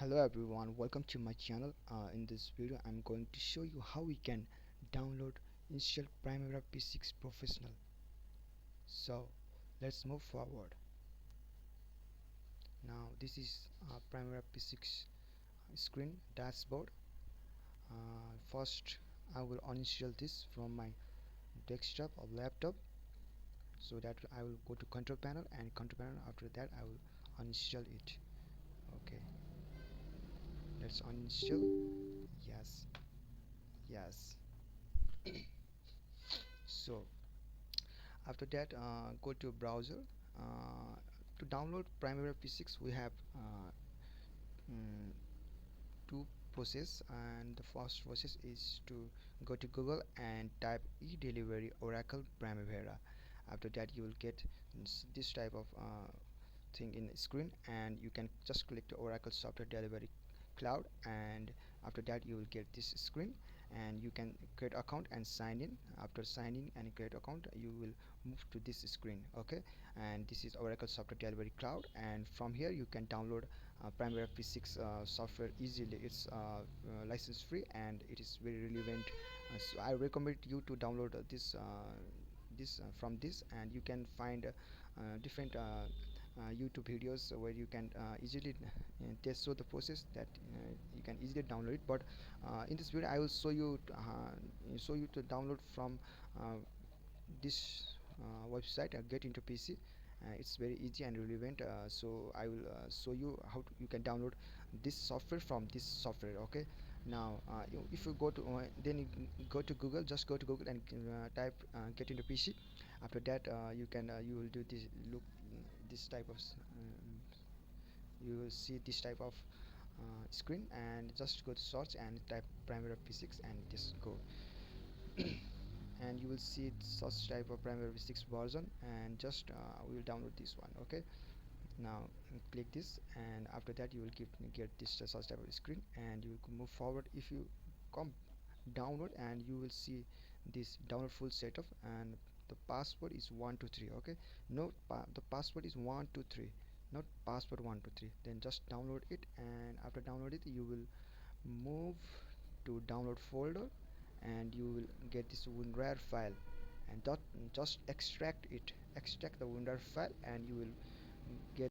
Hello everyone, welcome to my channel. In this video I'm going to show you how we can download install Primavera P6 Professional. So let's move forward. Now this is Primavera P6 screen dashboard. First I will uninstall this from my desktop or laptop, so that I will go to control panel, and control panel, after that I will uninstall it. Okay, let's uninstall. Yes, yes. So after that, go to browser. To download Primavera P6 we have mm, two process, and the first process is to go to Google and type e-delivery Oracle Primavera. After that you will get this type of thing in the screen, and you can just click the Oracle Software Delivery Cloud, and after that you will get this screen, and you can create account and sign in. After signing and create account, you will move to this screen. Okay, and this is Oracle Software Delivery Cloud, and from here you can download Primavera P6 software easily. It's license free and it is very relevant. So I recommend you to download this from this, and you can find different YouTube videos where you can easily test show the process that you can easily download it. But in this video I will show you to download from this website, get into PC. It's very easy and relevant, so I will show you how you can download this software from this software. Okay, now if you go to then you go to Google, just go to Google and type get into PC. After that you will do this look this type of you will see this type of screen, and just go to search and type Primavera P6 and just go and you will see such type of Primavera P6 version, and just we will download this one. Okay, now click this, and after that you will get this such type of screen, and you can move forward. If you come download, and you will see this download full setup, and the password is 123. Okay, no, the password is 123, not password 123. Then just download it, and after download it you will move to download folder, and you will get this WinRAR file, and just extract the WinRAR file, and you will